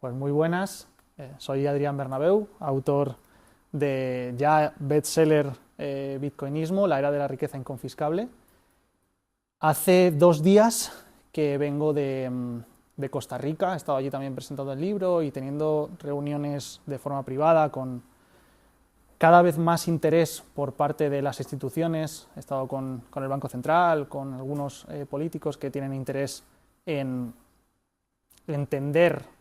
Pues muy buenas, soy Adrián Bernabeu, autor de ya bestseller Bitcoinismo, la era de la riqueza inconfiscable. Hace 2 días que vengo de Costa Rica, he estado allí también presentando el libro y teniendo reuniones de forma privada con cada vez más interés por parte de las instituciones. He estado con el Banco Central, con algunos políticos que tienen interés en entender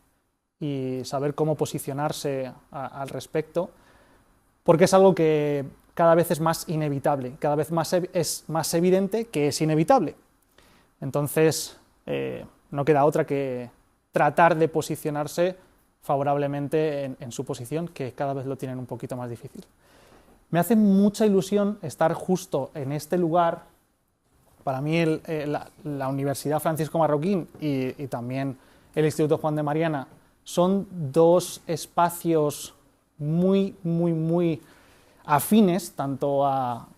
y saber cómo posicionarse al respecto, porque es algo que cada vez es más inevitable, cada vez es más evidente que es inevitable. Entonces, no queda otra que tratar de posicionarse favorablemente en su posición, que cada vez lo tienen un poquito más difícil. Me hace mucha ilusión estar justo en este lugar. Para mí la Universidad Francisco Marroquín y también el Instituto Juan de Mariana son 2 espacios muy afines, tanto a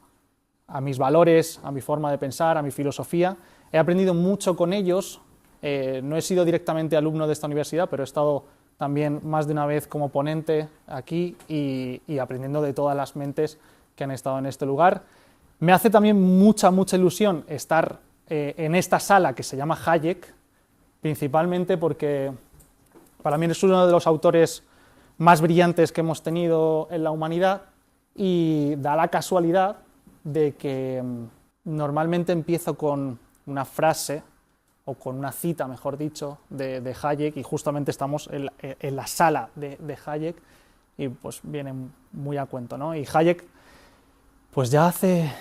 mis valores, a mi forma de pensar, a mi filosofía. He aprendido mucho con ellos. No he sido directamente alumno de esta universidad, pero he estado también más de una vez como ponente aquí y aprendiendo de todas las mentes que han estado en este lugar. Me hace también mucha ilusión estar en esta sala que se llama Hayek, principalmente porque para mí es uno de los autores más brillantes que hemos tenido en la humanidad, y da la casualidad de que normalmente empiezo con una frase, o con una cita, mejor dicho, de Hayek, y justamente estamos en la sala de Hayek, y pues viene muy a cuento, ¿no? Y Hayek, pues ya hace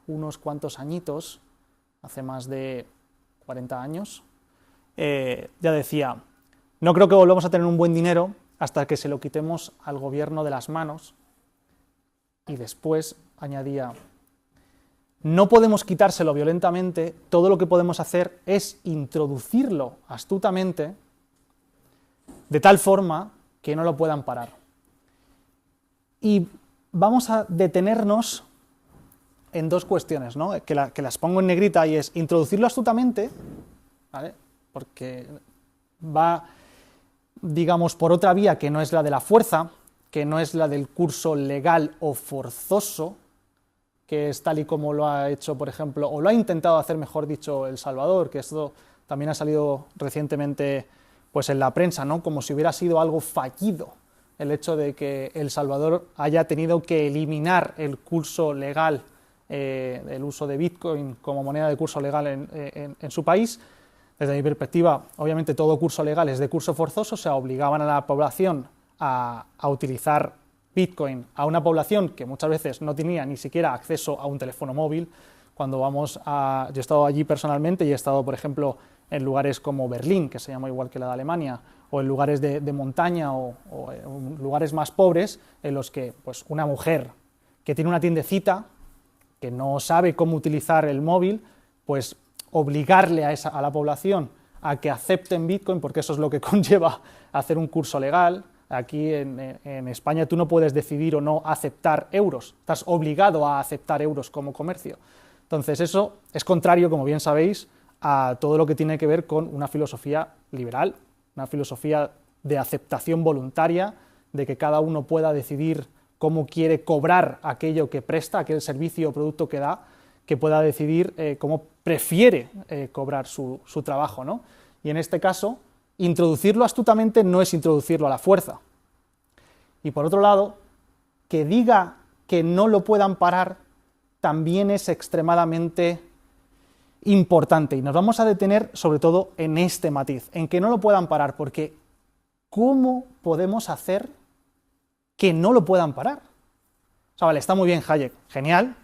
unos cuantos añitos, hace más de 40 años, ya decía: no creo que volvamos a tener un buen dinero hasta que se lo quitemos al gobierno de las manos. Y después añadía: no podemos quitárselo violentamente, todo lo que podemos hacer es introducirlo astutamente de tal forma que no lo puedan parar. Y vamos a detenernos en 2 cuestiones, ¿no? que las pongo en negrita, y es introducirlo astutamente, ¿vale? Porque va, digamos, por otra vía que no es la de la fuerza, que no es la del curso legal o forzoso, que es tal y como lo ha hecho, por ejemplo, o lo ha intentado hacer, mejor dicho, El Salvador, que esto también ha salido recientemente pues en la prensa, ¿no? Como si hubiera sido algo fallido el hecho de que El Salvador haya tenido que eliminar el curso legal, el uso de Bitcoin como moneda de curso legal en su país. Desde mi perspectiva, obviamente todo curso legal es de curso forzoso, o sea, obligaban a la población a utilizar Bitcoin, a una población que muchas veces no tenía ni siquiera acceso a un teléfono móvil. Cuando vamos a... Yo he estado allí personalmente y he estado, por ejemplo, en lugares como Berlín, que se llama igual que la de Alemania, o en lugares de montaña o en lugares más pobres, en los que pues, una mujer que tiene una tiendecita, que no sabe cómo utilizar el móvil, pues obligarle a la población a que acepten Bitcoin, porque eso es lo que conlleva hacer un curso legal. Aquí en España tú no puedes decidir o no aceptar euros, estás obligado a aceptar euros como comercio. Entonces eso es contrario, como bien sabéis, a todo lo que tiene que ver con una filosofía liberal, una filosofía de aceptación voluntaria, de que cada uno pueda decidir cómo quiere cobrar aquello que presta, aquel servicio o producto que da, que pueda decidir cómo prefiere cobrar su trabajo, ¿no? Y en este caso, introducirlo astutamente no es introducirlo a la fuerza. Y por otro lado, que diga que no lo puedan parar también es extremadamente importante. Y nos vamos a detener sobre todo en este matiz, en que no lo puedan parar, porque ¿cómo podemos hacer que no lo puedan parar? O sea, vale, está muy bien Hayek, genial,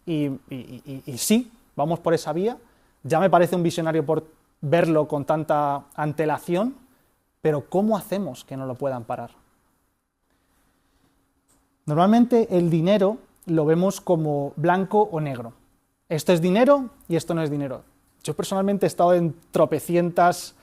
y sí, vamos por esa vía. Ya me parece un visionario por verlo con tanta antelación, pero ¿cómo hacemos que no lo puedan parar? Normalmente el dinero lo vemos como blanco o negro. Esto es dinero y esto no es dinero. Yo personalmente he estado en tropecientas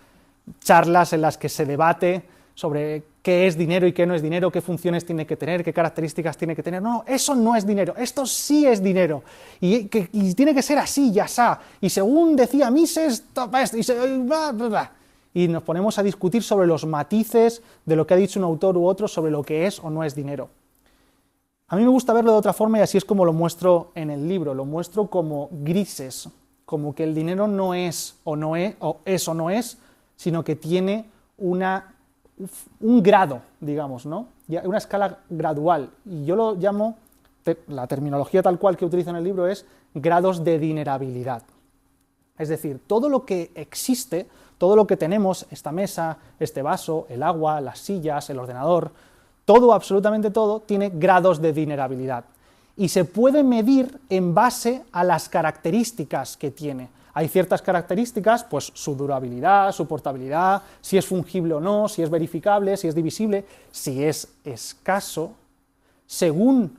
charlas en las que se debate sobre qué es dinero y qué no es dinero, qué funciones tiene que tener, qué características tiene que tener. No, eso no es dinero, esto sí es dinero, y tiene que ser así y asá, y según decía Mises, y bla, bla, bla. y nos ponemos a discutir sobre los matices de lo que ha dicho un autor u otro sobre lo que es o no es dinero. A mí me gusta verlo de otra forma y así es como lo muestro en el libro, lo muestro como grises, como que el dinero no es o no es, o no es, sino que tiene un grado, digamos, ¿no? Una escala gradual, y yo lo llamo, la terminología tal cual que utilizo en el libro es grados de dinerabilidad. Es decir, todo lo que existe, todo lo que tenemos, esta mesa, este vaso, el agua, las sillas, el ordenador, todo, absolutamente todo, tiene grados de dinerabilidad. Y se puede medir en base a las características que tiene. Hay ciertas características, pues su durabilidad, su portabilidad, si es fungible o no, si es verificable, si es divisible, si es escaso. Según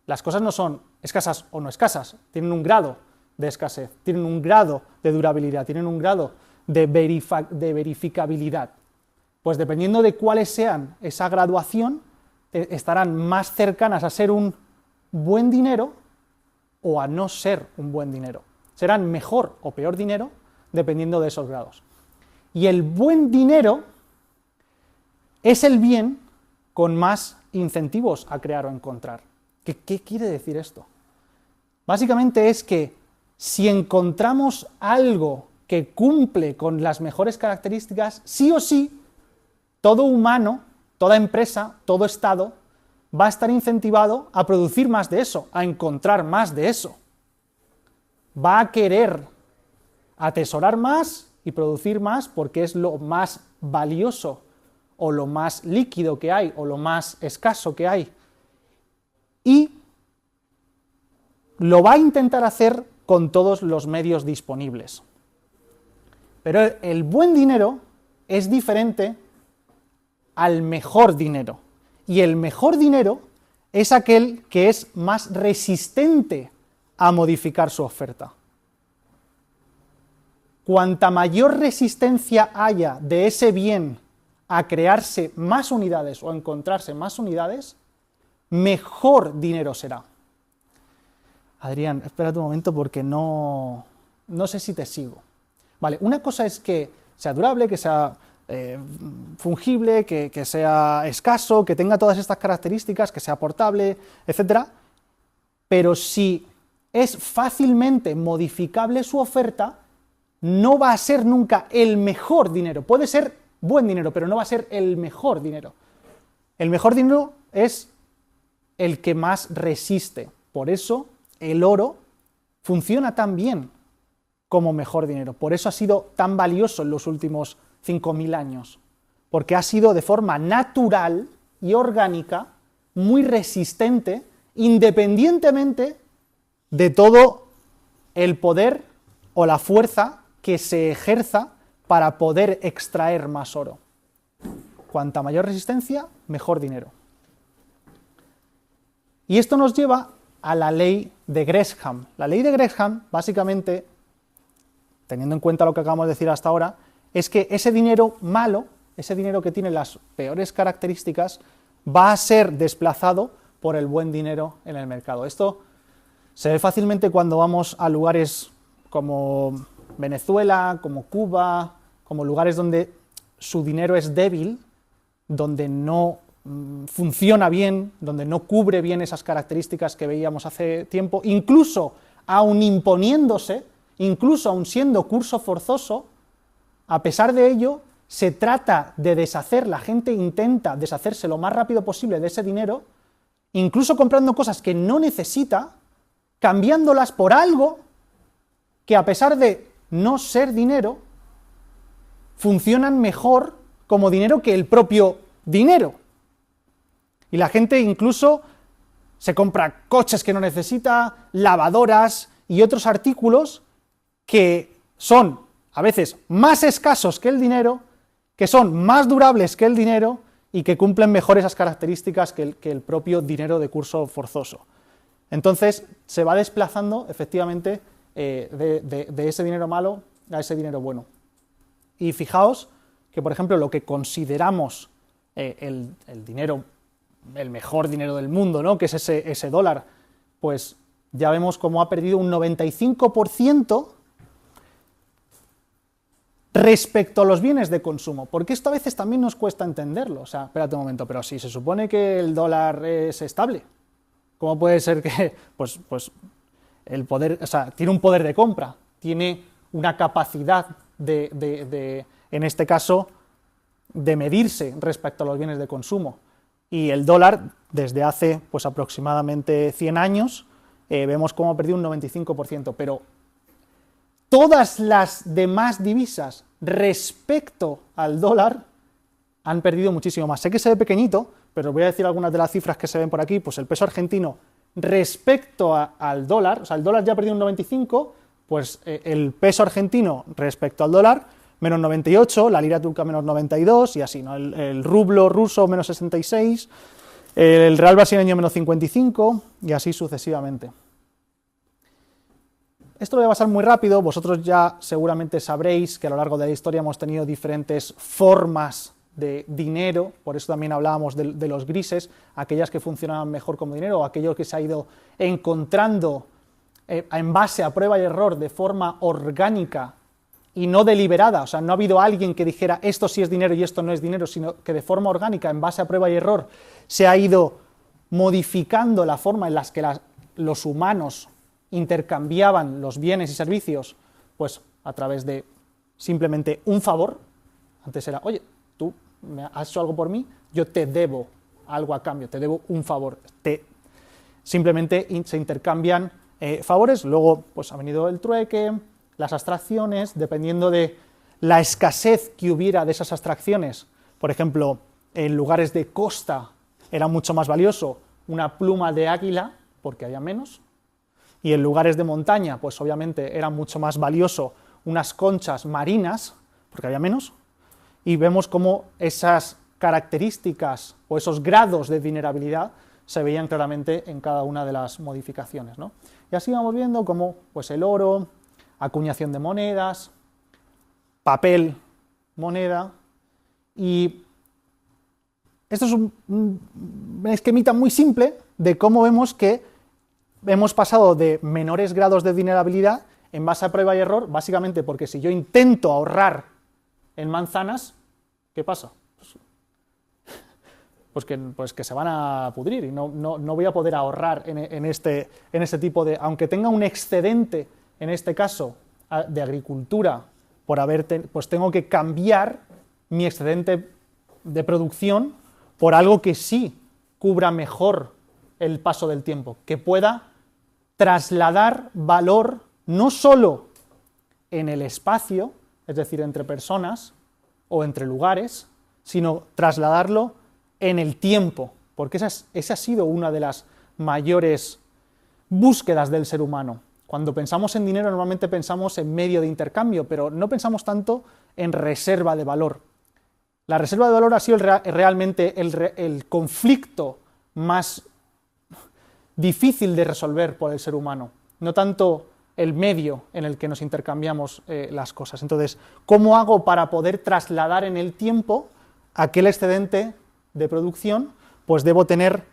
las cosas no son escasas o no escasas, tienen un grado de escasez, tienen un grado de durabilidad, tienen un grado de verificabilidad. Pues dependiendo de cuáles sean esa graduación, estarán más cercanas a ser un buen dinero o a no ser un buen dinero. Serán mejor o peor dinero dependiendo de esos grados. Y el buen dinero es el bien con más incentivos a crear o encontrar. ¿Qué quiere decir esto? Básicamente es que si encontramos algo que cumple con las mejores características, sí o sí, todo humano, toda empresa, todo Estado, va a estar incentivado a producir más de eso, a encontrar más de eso. Va a querer atesorar más y producir más porque es lo más valioso, o lo más líquido que hay, o lo más escaso que hay. Y lo va a intentar hacer con todos los medios disponibles. Pero el buen dinero es diferente al mejor dinero. Y el mejor dinero es aquel que es más resistente a modificar su oferta. Cuanta mayor resistencia haya de ese bien a crearse más unidades o a encontrarse más unidades, mejor dinero será. Adrián, espérate un momento porque no sé si te sigo. Vale, una cosa es que sea durable, que sea fungible, que sea escaso, que tenga todas estas características, que sea portable, etc. Pero si es fácilmente modificable su oferta, no va a ser nunca el mejor dinero. Puede ser buen dinero, pero no va a ser el mejor dinero. El mejor dinero es el que más resiste. Por eso el oro funciona tan bien como mejor dinero. Por eso ha sido tan valioso en los últimos 5.000 años. Porque ha sido de forma natural y orgánica, muy resistente, independientemente de todo el poder o la fuerza que se ejerza para poder extraer más oro. Cuanta mayor resistencia, mejor dinero. Y esto nos lleva a la ley de Gresham. La ley de Gresham, básicamente, teniendo en cuenta lo que acabamos de decir hasta ahora, es que ese dinero malo, ese dinero que tiene las peores características, va a ser desplazado por el buen dinero en el mercado. Esto se ve fácilmente cuando vamos a lugares como Venezuela, como Cuba, como lugares donde su dinero es débil, donde no funciona bien, donde no cubre bien esas características que veíamos hace tiempo, incluso aun imponiéndose, incluso aun siendo curso forzoso, a pesar de ello, se trata de deshacer, la gente intenta deshacerse lo más rápido posible de ese dinero, incluso comprando cosas que no necesita, cambiándolas por algo que a pesar de no ser dinero, funcionan mejor como dinero que el propio dinero. Y la gente incluso se compra coches que no necesita, lavadoras y otros artículos que son a veces más escasos que el dinero, que son más durables que el dinero y que cumplen mejor esas características que el propio dinero de curso forzoso. Entonces se va desplazando efectivamente de ese dinero malo a ese dinero bueno. Y fijaos que, por ejemplo, lo que consideramos el dinero, el mejor dinero del mundo, ¿no?, que es ese dólar, pues ya vemos cómo ha perdido un 95% respecto a los bienes de consumo, porque esto a veces también nos cuesta entenderlo. O sea, espérate un momento, pero si se supone que el dólar es estable, ¿cómo puede ser que, pues el poder, o sea, tiene un poder de compra, tiene una capacidad en este caso, de medirse respecto a los bienes de consumo? Y el dólar, desde hace pues aproximadamente 100 años, vemos cómo ha perdido un 95%, pero todas las demás divisas respecto al dólar han perdido muchísimo más. Sé que se ve pequeñito, pero voy a decir algunas de las cifras que se ven por aquí. Pues el peso argentino respecto al dólar, o sea, el dólar ya ha perdido un 95%, pues el peso argentino respecto al dólar, menos 98, la lira turca menos 92, y así, ¿no? El rublo ruso menos 66, el real brasileño menos 55, y así sucesivamente. Esto lo voy a pasar muy rápido. Vosotros ya seguramente sabréis que a lo largo de la historia hemos tenido diferentes formas de dinero, por eso también hablábamos de los grises, aquellas que funcionaban mejor como dinero, o aquello que se ha ido encontrando en base a prueba y error de forma orgánica y no deliberada. O sea, no ha habido alguien que dijera esto sí es dinero y esto no es dinero, sino que de forma orgánica, en base a prueba y error, se ha ido modificando la forma en la que los humanos intercambiaban los bienes y servicios, pues a través de simplemente un favor. Antes era, oye, tú me has hecho algo por mí, yo te debo algo a cambio, te debo un favor. Simplemente se intercambian favores. Luego pues ha venido el trueque, las abstracciones, dependiendo de la escasez que hubiera de esas abstracciones. Por ejemplo, en lugares de costa era mucho más valioso una pluma de águila, porque había menos, y en lugares de montaña, pues obviamente era mucho más valioso unas conchas marinas, porque había menos, y vemos cómo esas características o esos grados de dinerabilidad se veían claramente en cada una de las modificaciones, ¿no? Y así vamos viendo cómo pues el oro, acuñación de monedas, papel, moneda, y esto es un esquemita muy simple de cómo vemos que hemos pasado de menores grados de dinerabilidad en base a prueba y error, básicamente porque si yo intento ahorrar en manzanas, ¿qué pasa? Pues que se van a pudrir y no voy a poder ahorrar en este tipo de... Aunque tenga un excedente, en este caso, de agricultura, pues tengo que cambiar mi excedente de producción por algo que sí cubra mejor el paso del tiempo, que pueda trasladar valor no solo en el espacio, es decir, entre personas o entre lugares, sino trasladarlo en el tiempo, porque esa ha sido una de las mayores búsquedas del ser humano. Cuando pensamos en dinero normalmente pensamos en medio de intercambio, pero no pensamos tanto en reserva de valor. La reserva de valor ha sido realmente el conflicto más difícil de resolver por el ser humano, no tanto el medio en el que nos intercambiamos las cosas. Entonces, ¿cómo hago para poder trasladar en el tiempo aquel excedente de producción? Pues debo tener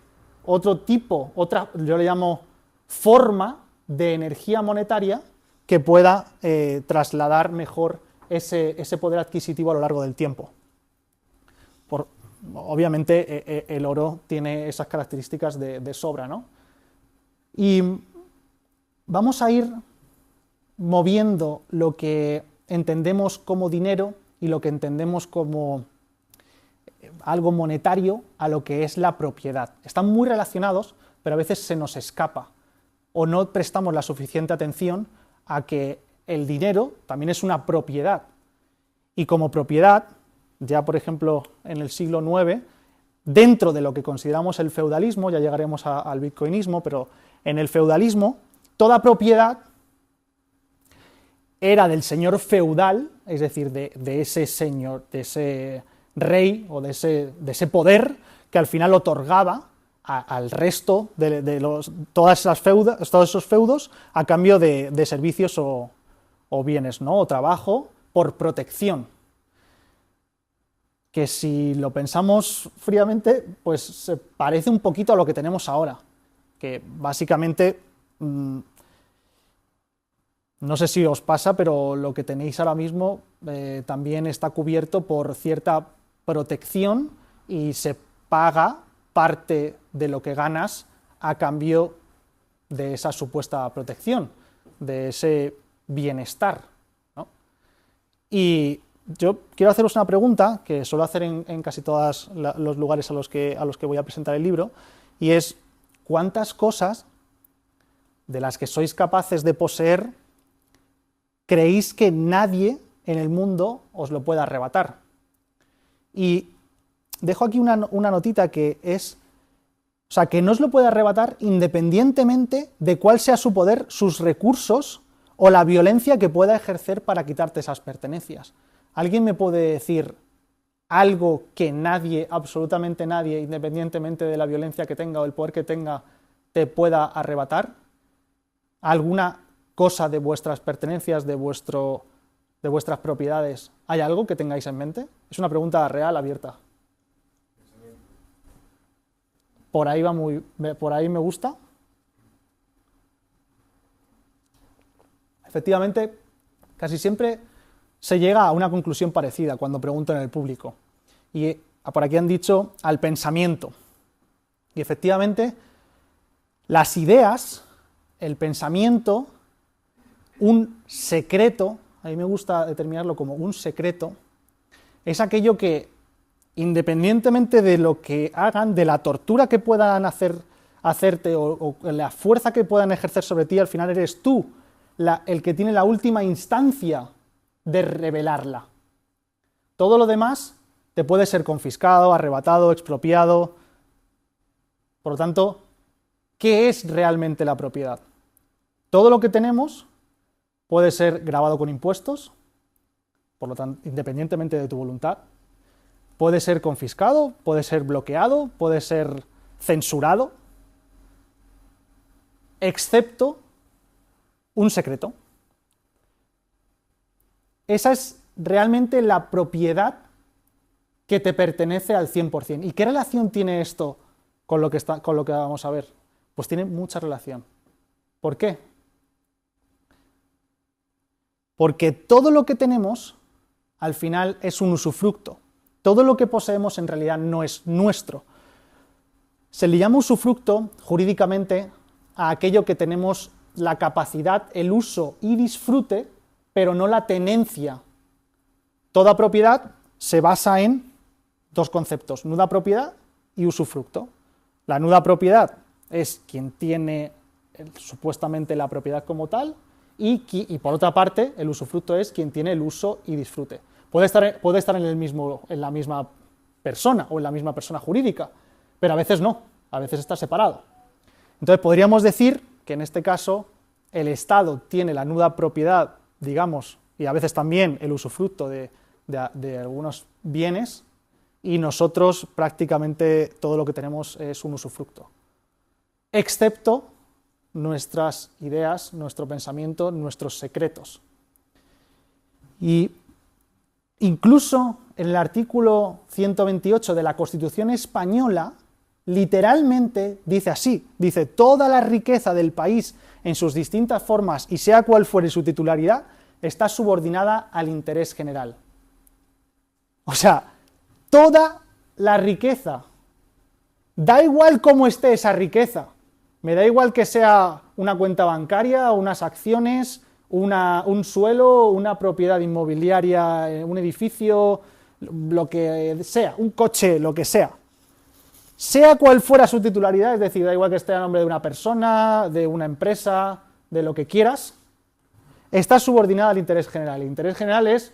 otro tipo, yo le llamo forma de energía monetaria que pueda trasladar mejor ese poder adquisitivo a lo largo del tiempo. Obviamente el oro tiene esas características de sobra, ¿no? Y vamos a ir moviendo lo que entendemos como dinero y lo que entendemos como algo monetario a lo que es la propiedad. Están muy relacionados, pero a veces se nos escapa o no prestamos la suficiente atención a que el dinero también es una propiedad. Y como propiedad, ya por ejemplo en el siglo IX, dentro de lo que consideramos el feudalismo, ya llegaremos al bitcoinismo, pero en el feudalismo toda propiedad era del señor feudal, es decir, de ese señor, de ese rey o de ese poder que al final otorgaba al resto de todos esos feudos a cambio de servicios o bienes, ¿no? O trabajo por protección. Que si lo pensamos fríamente, pues se parece un poquito a lo que tenemos ahora, que básicamente no sé si os pasa, pero lo que tenéis ahora mismo también está cubierto por cierta protección y se paga parte de lo que ganas a cambio de esa supuesta protección, de ese bienestar, ¿no? Y yo quiero haceros una pregunta que suelo hacer en casi todos los lugares a los que voy a presentar el libro, y es: ¿cuántas cosas de las que sois capaces de poseer creéis que nadie en el mundo os lo pueda arrebatar? Y dejo aquí una notita que es, o sea, que no os lo puede arrebatar independientemente de cuál sea su poder, sus recursos o la violencia que pueda ejercer para quitarte esas pertenencias. ¿Alguien me puede decir algo que nadie, absolutamente nadie, independientemente de la violencia que tenga o el poder que tenga, te pueda arrebatar? ¿Alguna cosa de vuestras pertenencias, de vuestras propiedades? ¿Hay algo que tengáis en mente? Es una pregunta real, abierta. Por ahí por ahí me gusta. Efectivamente, casi siempre se llega a una conclusión parecida cuando pregunto en el público. Y por aquí han dicho al pensamiento. Y efectivamente, las ideas, el pensamiento, un secreto, a mí me gusta determinarlo como un secreto, es aquello que, independientemente de lo que hagan, de la tortura que puedan hacerte o la fuerza que puedan ejercer sobre ti, al final eres tú el que tiene la última instancia de revelarla. Todo lo demás te puede ser confiscado, arrebatado, expropiado. Por lo tanto, ¿qué es realmente la propiedad? Todo lo que tenemos puede ser grabado con impuestos, por lo tanto, independientemente de tu voluntad. Puede ser confiscado, puede ser bloqueado, puede ser censurado, excepto un secreto. Esa es realmente la propiedad que te pertenece al 100%. ¿Y qué relación tiene esto con lo que vamos a ver? Pues tiene mucha relación. ¿Por qué? Porque todo lo que tenemos, al final, es un usufructo. Todo lo que poseemos en realidad no es nuestro. Se le llama usufructo jurídicamente a aquello que tenemos la capacidad, el uso y disfrute, pero no la tenencia. Toda propiedad se basa en dos conceptos: nuda propiedad y usufructo. La nuda propiedad es quien tiene supuestamente la propiedad como tal, y por otra parte el usufructo es quien tiene el uso y disfrute. Puede estar en la misma persona o en la misma persona jurídica, pero a veces no, a veces está separado. Entonces podríamos decir que en este caso el Estado tiene la nuda propiedad, digamos, y a veces también el usufructo de algunos bienes, y nosotros prácticamente todo lo que tenemos es un usufructo, excepto nuestras ideas, nuestro pensamiento, nuestros secretos. Y incluso en el artículo 128 de la Constitución Española, literalmente dice así, dice: toda la riqueza del país en sus distintas formas y sea cual fuere su titularidad, está subordinada al interés general. O sea, toda la riqueza, da igual cómo esté esa riqueza, me da igual que sea una cuenta bancaria, unas acciones, un suelo, una propiedad inmobiliaria, un edificio, lo que sea, un coche, lo que sea. Sea cual fuera su titularidad, es decir, da igual que esté a nombre de una persona, de una empresa, de lo que quieras, está subordinada al interés general. El interés general es,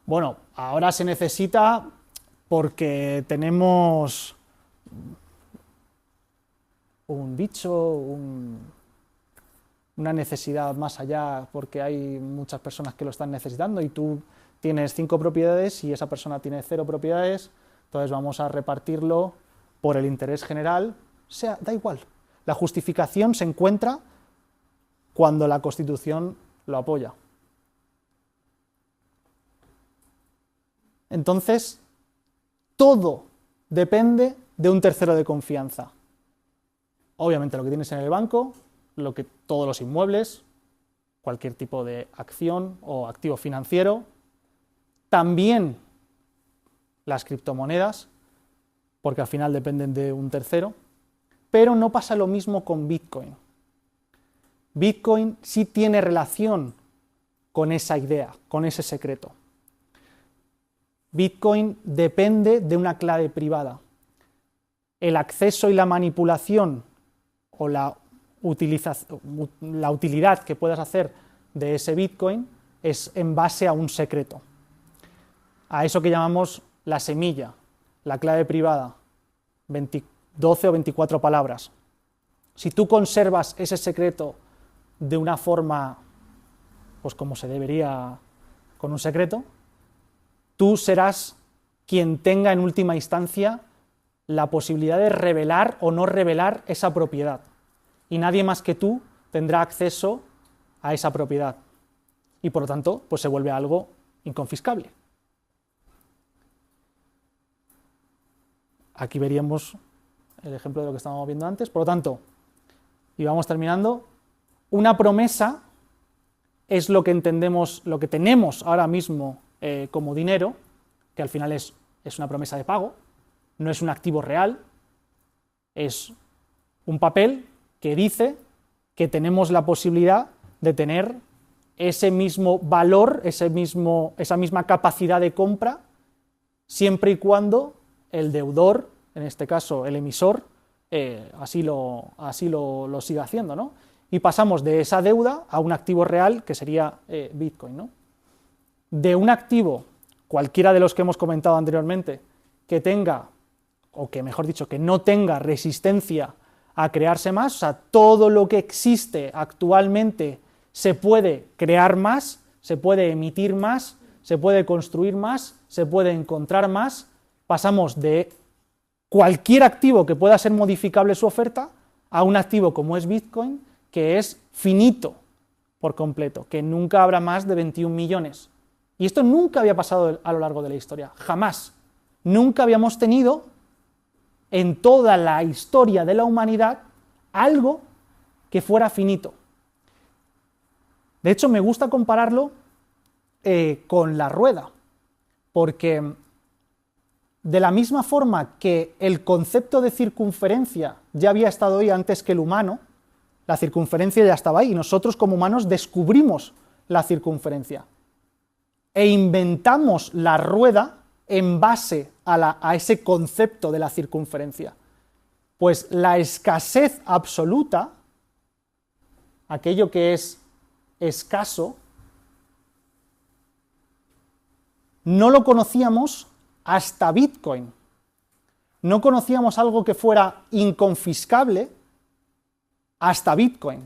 bueno, ahora se necesita porque tenemos un bicho, una necesidad más allá, porque hay muchas personas que lo están necesitando y tú tienes 5 propiedades y esa persona tiene 0 propiedades, entonces vamos a repartirlo por el interés general, da igual. La justificación se encuentra cuando la Constitución lo apoya. Entonces, todo depende de un tercero de confianza. Obviamente lo que tienes en el banco, todos los inmuebles, cualquier tipo de acción o activo financiero, también las criptomonedas, porque al final dependen de un tercero, pero no pasa lo mismo con Bitcoin. Bitcoin sí tiene relación con esa idea, con ese secreto. Bitcoin depende de una clave privada. El acceso y la manipulación o la utilidad que puedas hacer de ese Bitcoin es en base a un secreto, a eso que llamamos la semilla, la clave privada, 12 o 24 palabras. Si tú conservas ese secreto de una forma, pues como se debería con un secreto, tú serás quien tenga en última instancia la posibilidad de revelar o no revelar esa propiedad. Y nadie más que tú tendrá acceso a esa propiedad. Y por lo tanto, pues se vuelve algo inconfiscable. Aquí veríamos el ejemplo de lo que estábamos viendo antes. Por lo tanto, y vamos terminando, una promesa es lo que entendemos, lo que tenemos ahora mismo como dinero, que al final es una promesa de pago, no es un activo real, es un papel que dice que tenemos la posibilidad de tener ese mismo valor, esa misma capacidad de compra, siempre y cuando el deudor, en este caso el emisor, así lo siga haciendo, ¿no? Y pasamos de esa deuda a un activo real, que sería Bitcoin, ¿no? De un activo, cualquiera de los que hemos comentado anteriormente, que tenga, o que mejor dicho, que no tenga resistencia a crearse más, o sea, todo lo que existe actualmente se puede crear más, se puede emitir más, se puede construir más, se puede encontrar más, pasamos de cualquier activo que pueda ser modificable su oferta a un activo como es Bitcoin, que es finito por completo, que nunca habrá más de 21 millones. Y esto nunca había pasado a lo largo de la historia, jamás. Nunca habíamos tenido en toda la historia de la humanidad algo que fuera finito. De hecho, me gusta compararlo con la rueda, porque de la misma forma que el concepto de circunferencia ya había estado ahí antes que el humano, la circunferencia ya estaba ahí, y nosotros como humanos descubrimos la circunferencia e inventamos la rueda en base a ese concepto de la circunferencia. Pues la escasez absoluta, aquello que es escaso, no lo conocíamos hasta Bitcoin. No conocíamos algo que fuera inconfiscable hasta Bitcoin.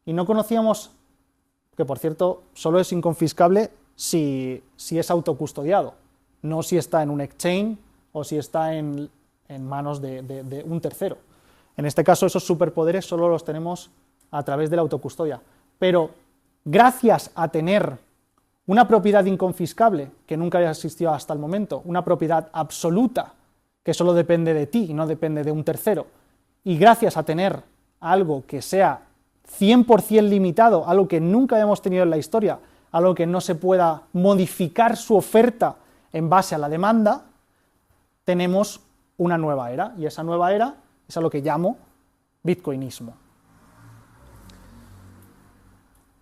Y no conocíamos, que por cierto, solo es inconfiscable si es autocustodiado, no si está en un exchange o si está en manos de un tercero. En este caso, esos superpoderes solo los tenemos a través de la autocustodia. Pero gracias a tener una propiedad inconfiscable, que nunca había existido hasta el momento, una propiedad absoluta, que solo depende de ti y no depende de un tercero, y gracias a tener algo que sea 100% limitado, algo que nunca habíamos tenido en la historia, algo que no se pueda modificar su oferta en base a la demanda, tenemos una nueva era, y esa nueva era es a lo que llamo bitcoinismo.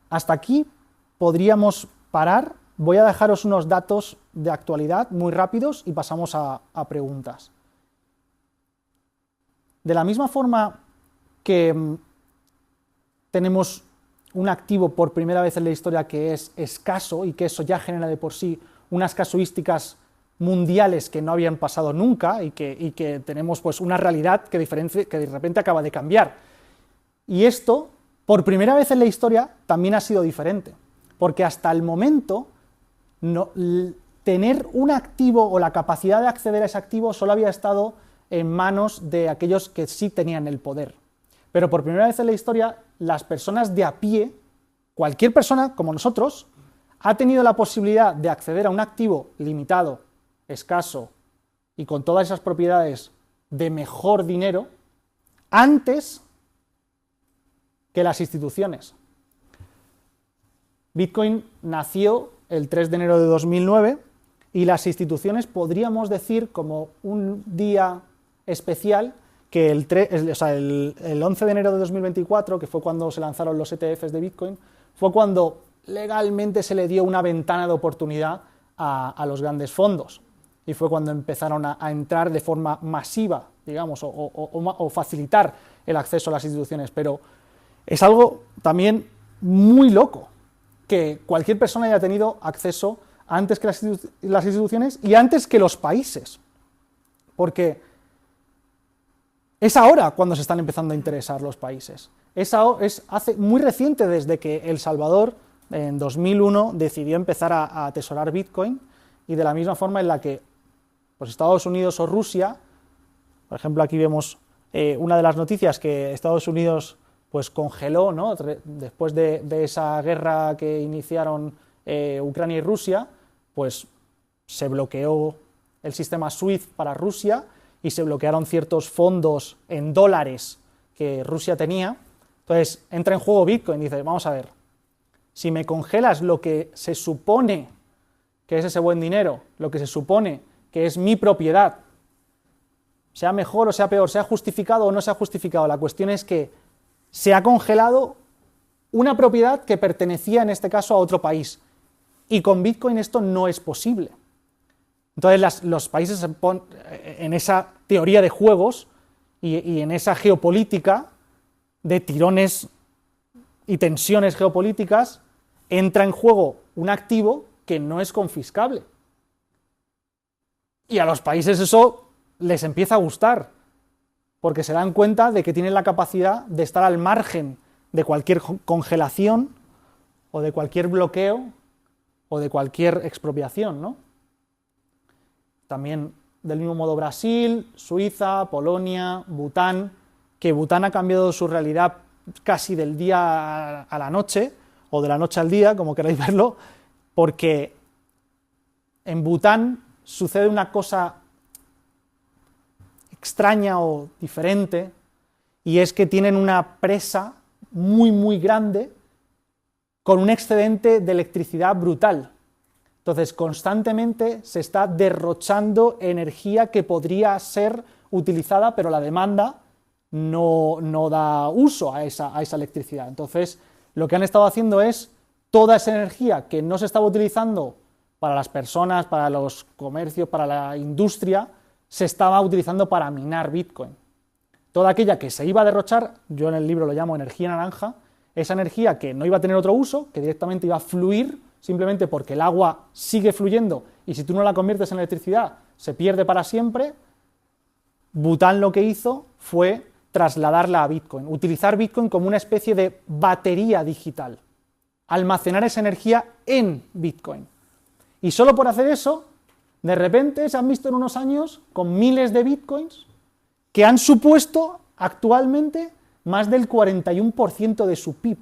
Hasta aquí podríamos parar. Voy a dejaros unos datos de actualidad muy rápidos y pasamos a preguntas. De la misma forma que tenemos un activo por primera vez en la historia que es escaso y que eso ya genera de por sí unas casuísticas mundiales que no habían pasado nunca y que tenemos pues una realidad que de repente acaba de cambiar. Y esto, por primera vez en la historia, también ha sido diferente, porque hasta el momento tener un activo o la capacidad de acceder a ese activo solo había estado en manos de aquellos que sí tenían el poder. Pero por primera vez en la historia, las personas de a pie, cualquier persona como nosotros, ha tenido la posibilidad de acceder a un activo limitado, escaso y con todas esas propiedades de mejor dinero antes que las instituciones. Bitcoin nació el 3 de enero de 2009 y las instituciones podríamos decir como un día especial que el 11 de enero de 2024, que fue cuando se lanzaron los ETFs de Bitcoin, fue cuando legalmente se le dio una ventana de oportunidad a los grandes fondos. Y fue cuando empezaron a entrar de forma masiva, digamos, o facilitar el acceso a las instituciones. Pero es algo también muy loco que cualquier persona haya tenido acceso antes que las instituciones y antes que los países. Porque es ahora cuando se están empezando a interesar los países. Es hace muy reciente desde que El Salvador, en 2001, decidió empezar a atesorar Bitcoin, y de la misma forma en la que pues Estados Unidos o Rusia, por ejemplo, aquí vemos una de las noticias que Estados Unidos pues congeló, ¿no? Después de esa guerra que iniciaron Ucrania y Rusia, pues se bloqueó el sistema SWIFT para Rusia y se bloquearon ciertos fondos en dólares que Rusia tenía. Entonces entra en juego Bitcoin y dice, vamos a ver, si me congelas lo que se supone que es ese buen dinero, lo que se supone que es mi propiedad, sea mejor o sea peor, sea justificado o no sea justificado, la cuestión es que se ha congelado una propiedad que pertenecía en este caso a otro país, y con Bitcoin esto no es posible. Entonces los países se ponen en esa teoría de juegos y en esa geopolítica de tirones y tensiones geopolíticas, entra en juego un activo que no es confiscable. Y a los países eso les empieza a gustar, porque se dan cuenta de que tienen la capacidad de estar al margen de cualquier congelación o de cualquier bloqueo o de cualquier expropiación, ¿no? También del mismo modo Brasil, Suiza, Polonia, Bután, que Bután ha cambiado su realidad casi del día a la noche, o de la noche al día, como queráis verlo, porque en Bután sucede una cosa extraña o diferente, y es que tienen una presa muy muy grande con un excedente de electricidad brutal. Entonces constantemente se está derrochando energía que podría ser utilizada, pero la demanda no da uso a esa electricidad. Entonces lo que han estado haciendo es toda esa energía que no se estaba utilizando para las personas, para los comercios, para la industria, se estaba utilizando para minar Bitcoin. Toda aquella que se iba a derrochar, yo en el libro lo llamo energía naranja, esa energía que no iba a tener otro uso, que directamente iba a fluir, simplemente porque el agua sigue fluyendo y si tú no la conviertes en electricidad se pierde para siempre. Bután lo que hizo fue trasladarla a Bitcoin, utilizar Bitcoin como una especie de batería digital, almacenar esa energía en Bitcoin. Y solo por hacer eso, de repente se han visto en unos años con miles de Bitcoins que han supuesto actualmente más del 41% de su PIB.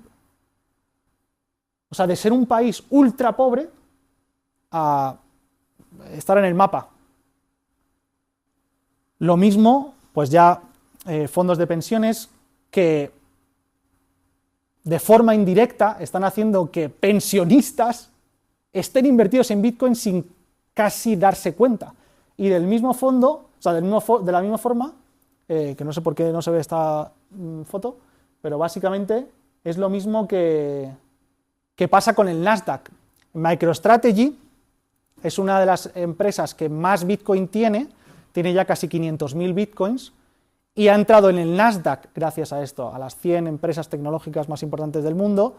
O sea, de ser un país ultra pobre a estar en el mapa. Lo mismo, pues ya fondos de pensiones que de forma indirecta están haciendo que pensionistas estén invertidos en Bitcoin sin casi darse cuenta. Y del mismo fondo, o sea, de la misma forma, que no sé por qué no se ve esta foto, pero básicamente es lo mismo que pasa con el Nasdaq. MicroStrategy es una de las empresas que más Bitcoin tiene ya casi 500.000 Bitcoins, y ha entrado en el Nasdaq gracias a esto, a las 100 empresas tecnológicas más importantes del mundo,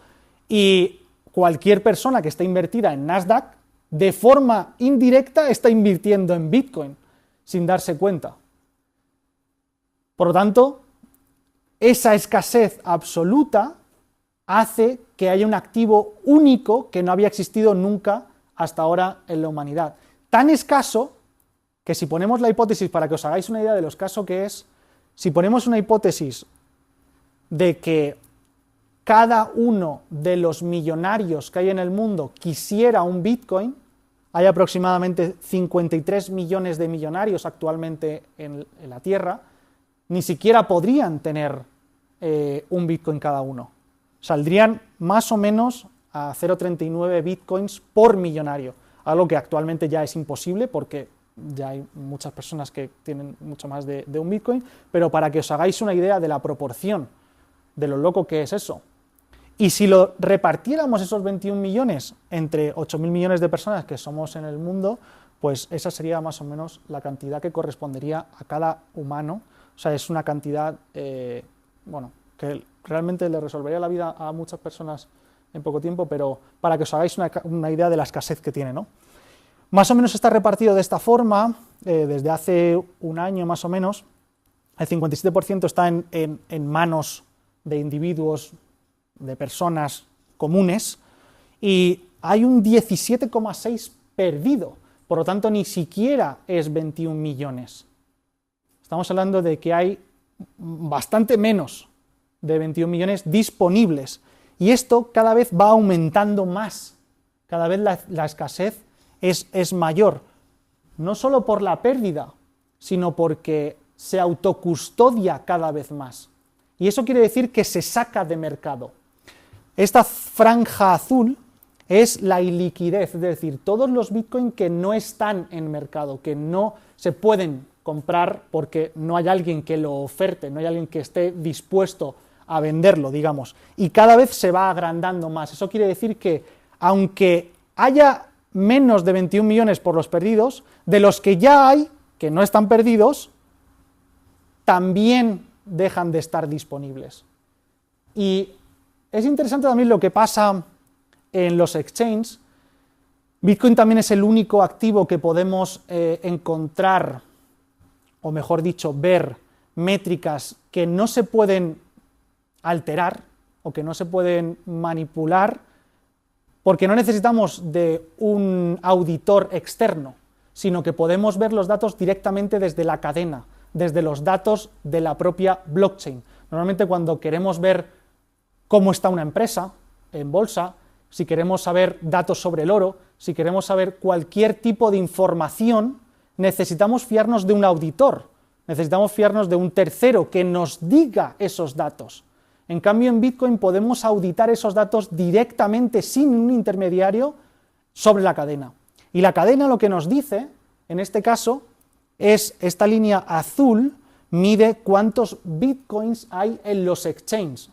y cualquier persona que esté invertida en Nasdaq, de forma indirecta, está invirtiendo en Bitcoin, sin darse cuenta. Por lo tanto, esa escasez absoluta hace que haya un activo único que no había existido nunca hasta ahora en la humanidad. Tan escaso que si ponemos la hipótesis, para que os hagáis una idea de lo escaso que es, si ponemos una hipótesis de que cada uno de los millonarios que hay en el mundo quisiera un Bitcoin, hay aproximadamente 53 millones de millonarios actualmente en la Tierra, ni siquiera podrían tener un Bitcoin cada uno. Saldrían más o menos a 0,39 bitcoins por millonario, algo que actualmente ya es imposible porque ya hay muchas personas que tienen mucho más de un bitcoin, pero para que os hagáis una idea de la proporción de lo loco que es eso. Y si lo repartiéramos esos 21 millones entre 8.000 millones de personas que somos en el mundo, pues esa sería más o menos la cantidad que correspondería a cada humano. O sea, es una cantidad, bueno, que realmente le resolvería la vida a muchas personas en poco tiempo, pero para que os hagáis una idea de la escasez que tiene, ¿no? Más o menos está repartido de esta forma, desde hace un año más o menos, el 57% está en manos de individuos, de personas comunes, y hay un 17,6% perdido, por lo tanto ni siquiera es 21 millones. Estamos hablando de que hay bastante menos de 21 millones disponibles, y esto cada vez va aumentando más, cada vez la escasez es mayor, no solo por la pérdida, sino porque se autocustodia cada vez más. Y eso quiere decir que se saca de mercado. Esta franja azul es la iliquidez, es decir, todos los bitcoins que no están en mercado, que no se pueden comprar porque no hay alguien que lo oferte, no hay alguien que esté dispuesto a venderlo, digamos. Y cada vez se va agrandando más. Eso quiere decir que, aunque haya menos de 21 millones por los perdidos, de los que ya hay, que no están perdidos, también dejan de estar disponibles. Y es interesante también lo que pasa en los exchanges. Bitcoin también es el único activo que podemos encontrar, o mejor dicho, ver métricas que no se pueden alterar o que no se pueden manipular, porque no necesitamos de un auditor externo, sino que podemos ver los datos directamente desde la cadena, desde los datos de la propia blockchain. Normalmente cuando queremos ver cómo está una empresa en bolsa, si queremos saber datos sobre el oro, si queremos saber cualquier tipo de información, necesitamos fiarnos de un auditor, necesitamos fiarnos de un tercero que nos diga esos datos. En cambio, en Bitcoin podemos auditar esos datos directamente, sin un intermediario, sobre la cadena. Y la cadena lo que nos dice, en este caso, es esta línea azul, mide cuántos bitcoins hay en los exchanges.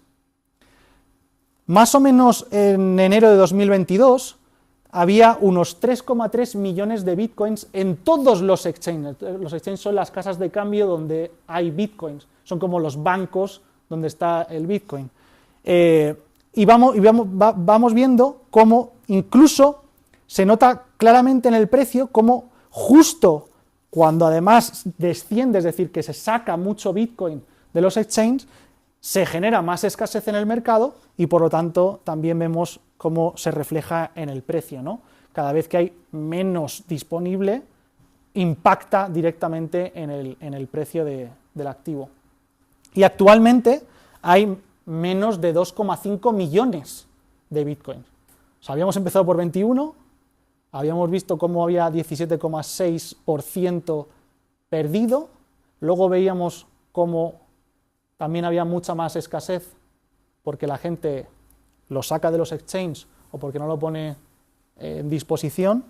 Más o menos en enero de 2022 había unos 3,3 millones de bitcoins en todos los exchanges. Los exchanges son las casas de cambio donde hay bitcoins, son como los bancos donde está el bitcoin. Y vamos viendo cómo incluso se nota claramente en el precio cómo justo cuando además desciende, es decir, que se saca mucho bitcoin de los exchanges, se genera más escasez en el mercado y por lo tanto también vemos cómo se refleja en el precio, ¿no? Cada vez que hay menos disponible, impacta directamente en el precio del activo. Y actualmente hay menos de 2,5 millones de bitcoins. O sea, habíamos empezado por 21, habíamos visto cómo había 17,6% perdido, luego veíamos cómo también había mucha más escasez porque la gente lo saca de los exchanges o porque no lo pone en disposición,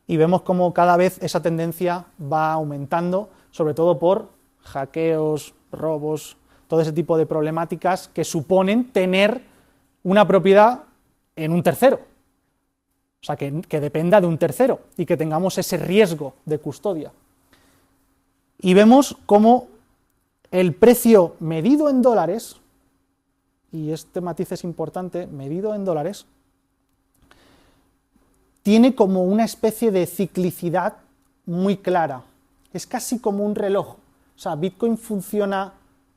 y vemos cómo cada vez esa tendencia va aumentando, sobre todo por hackeos, robos, todo ese tipo de problemáticas que suponen tener una propiedad en un tercero. O sea, que dependa de un tercero y que tengamos ese riesgo de custodia. Y vemos cómo el precio medido en dólares, y este matiz es importante, medido en dólares, tiene como una especie de ciclicidad muy clara. Es casi como un reloj. O sea, Bitcoin funciona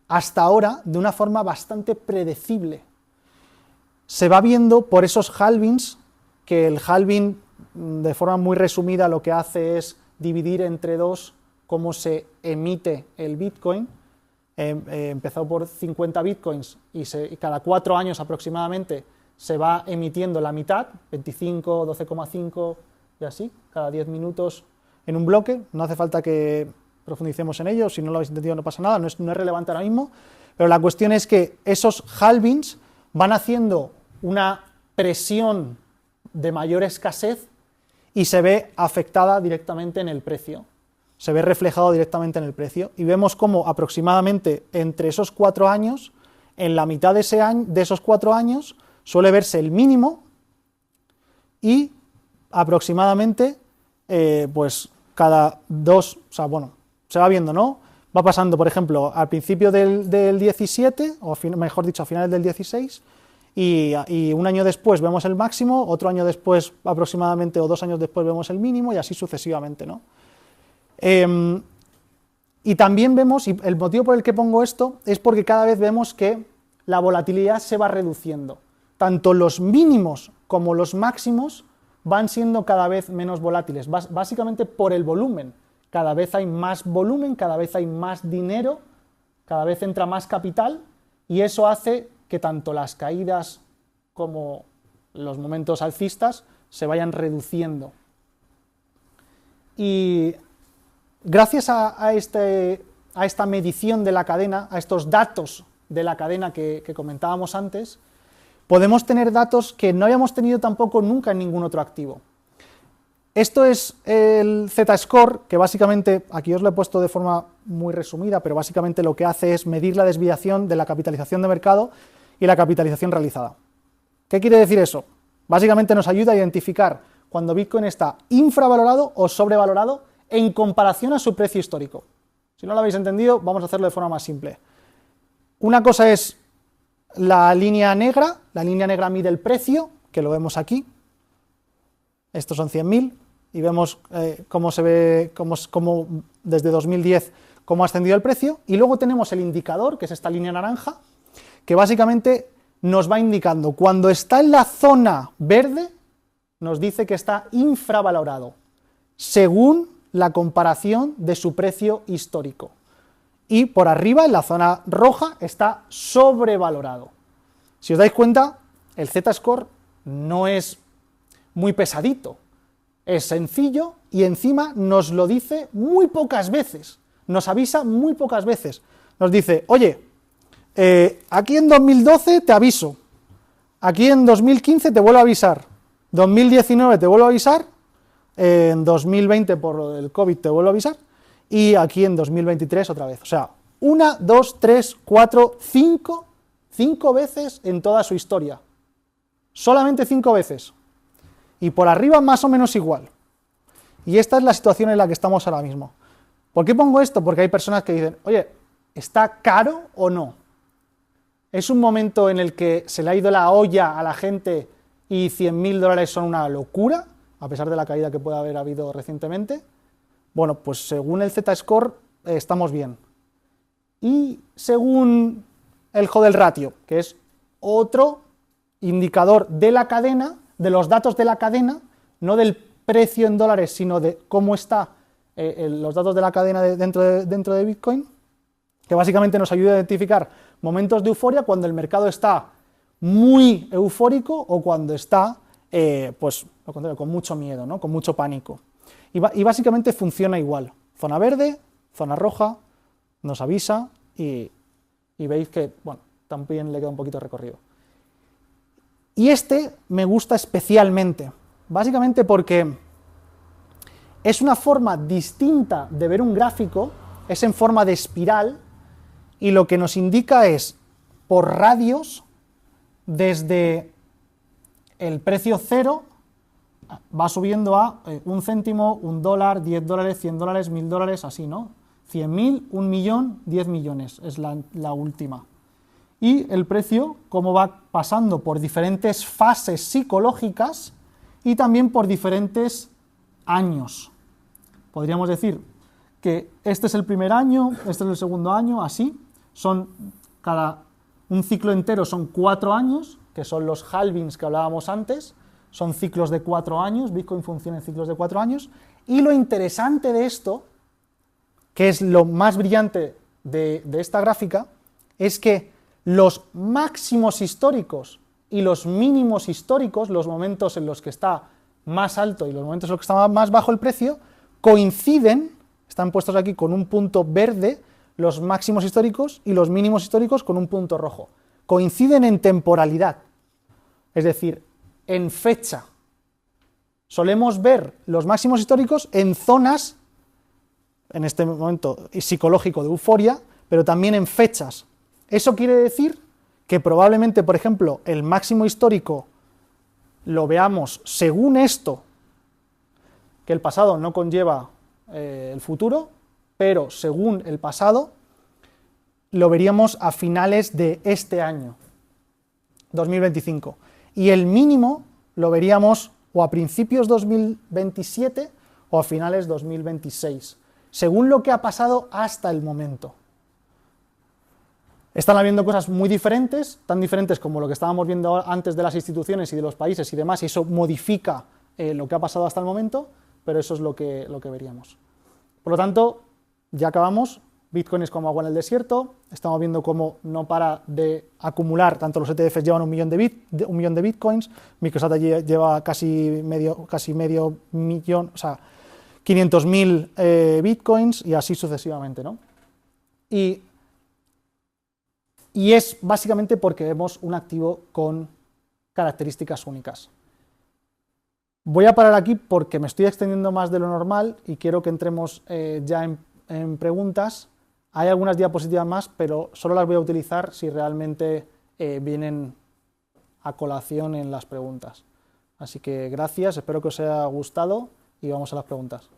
hasta ahora de una forma bastante predecible. Se va viendo por esos halvings, que el halving, de forma muy resumida, lo que hace es dividir entre dos cómo se emite el Bitcoin. Empezó por 50 Bitcoins y cada 4 años aproximadamente se va emitiendo la mitad, 25, 12,5 y así, cada 10 minutos en un bloque. No hace falta que profundicemos en ello, si no lo habéis entendido no pasa nada, no es relevante ahora mismo, pero la cuestión es que esos halvings van haciendo una presión de mayor escasez y se ve afectada directamente en el precio. Se ve reflejado directamente en el precio. Y vemos cómo aproximadamente entre esos 4 años, en la mitad de esos 4 años, suele verse el mínimo y aproximadamente, pues cada 2, o sea, bueno, se va viendo, ¿no? Va pasando, por ejemplo, al principio del 17, o mejor dicho, a finales del 16, y un año después vemos el máximo, otro año después aproximadamente, o 2 años después vemos el mínimo, y así sucesivamente, ¿no? Y también vemos, y el motivo por el que pongo esto, es porque cada vez vemos que la volatilidad se va reduciendo. Tanto los mínimos como los máximos van siendo cada vez menos volátiles, básicamente por el volumen. Cada vez hay más volumen, cada vez hay más dinero, cada vez entra más capital, y eso hace que tanto las caídas como los momentos alcistas se vayan reduciendo. Y gracias a esta medición de la cadena, a estos datos de la cadena que comentábamos antes, podemos tener datos que no habíamos tenido tampoco nunca en ningún otro activo. Esto es el Z-Score, que básicamente, aquí os lo he puesto de forma muy resumida, pero básicamente lo que hace es medir la desviación de la capitalización de mercado y la capitalización realizada. ¿Qué quiere decir eso? Básicamente nos ayuda a identificar cuando Bitcoin está infravalorado o sobrevalorado en comparación a su precio histórico. Si no lo habéis entendido, vamos a hacerlo de forma más simple. Una cosa es la línea negra mide el precio, que lo vemos aquí. Estos son 100.000, y vemos cómo se ve, cómo desde 2010 cómo ha ascendido el precio, y luego tenemos el indicador, que es esta línea naranja, que básicamente nos va indicando, cuando está en la zona verde, nos dice que está infravalorado, según la comparación de su precio histórico. Y por arriba, en la zona roja, está sobrevalorado. Si os dais cuenta, el Z-Score no es muy pesadito, es sencillo y encima nos lo dice muy pocas veces, nos avisa muy pocas veces. Nos dice, oye, aquí en 2012 te aviso, aquí en 2015 te vuelvo a avisar, 2019 te vuelvo a avisar, en 2020 por el COVID te vuelvo a avisar, y aquí en 2023 otra vez. O sea, 1, 2, 3, 4, 5 veces en toda su historia. Solamente 5 veces. Y por arriba más o menos igual. Y esta es la situación en la que estamos ahora mismo. ¿Por qué pongo esto? Porque hay personas que dicen, oye, ¿está caro o no? ¿Es un momento en el que se le ha ido la olla a la gente y $100.000 son una locura, a pesar de la caída que puede haber habido recientemente? Bueno, pues según el Z-Score estamos bien. Y según el Hodel Ratio, que es otro indicador de la cadena, de los datos de la cadena, no del precio en dólares, sino de cómo está los datos de la cadena dentro de Bitcoin, que básicamente nos ayuda a identificar momentos de euforia cuando el mercado está muy eufórico o cuando está, pues, lo contrario, con mucho miedo, ¿no? Con mucho pánico. Y básicamente funciona igual. Zona verde, zona roja, nos avisa y veis que, bueno, también le queda un poquito de recorrido. Y este me gusta especialmente, básicamente porque es una forma distinta de ver un gráfico, es en forma de espiral, y lo que nos indica es, por radios, desde el precio 0, va subiendo a 1 céntimo, $1, $10, $100, $1.000, así, ¿no? 100.000, 1 millón, 10 millones, es la última. Y el precio, cómo va pasando por diferentes fases psicológicas y también por diferentes años. Podríamos decir que este es el primer año, este es el segundo año, así. Un ciclo entero son 4 años, que son los halvings que hablábamos antes, son ciclos de 4 años, Bitcoin funciona en ciclos de 4 años, y lo interesante de esto, que es lo más brillante de esta gráfica, es que los máximos históricos y los mínimos históricos, los momentos en los que está más alto y los momentos en los que está más bajo el precio, coinciden, están puestos aquí con un punto verde, los máximos históricos y los mínimos históricos con un punto rojo. Coinciden en temporalidad. Es decir, en fecha. Solemos ver los máximos históricos en zonas, en este momento psicológico de euforia, pero también en fechas. Eso quiere decir que probablemente, por ejemplo, el máximo histórico lo veamos según esto, que el pasado no conlleva el futuro, pero según el pasado lo veríamos a finales de este año, 2025. Y el mínimo lo veríamos o a principios 2027 o a finales 2026, según lo que ha pasado hasta el momento. Están habiendo cosas muy diferentes, tan diferentes como lo que estábamos viendo antes de las instituciones y de los países y demás, y eso modifica lo que ha pasado hasta el momento, pero eso es lo que veríamos. Por lo tanto, ya acabamos. Bitcoin es como agua en el desierto. Estamos viendo cómo no para de acumular, tanto los ETFs llevan un millón de bitcoins, MicroStrategy lleva casi medio millón, o sea, 500.000 bitcoins y así sucesivamente, ¿no? Y es básicamente porque vemos un activo con características únicas. Voy a parar aquí porque me estoy extendiendo más de lo normal y quiero que entremos ya en preguntas. Hay algunas diapositivas más, pero solo las voy a utilizar si realmente vienen a colación en las preguntas. Así que gracias, espero que os haya gustado y vamos a las preguntas.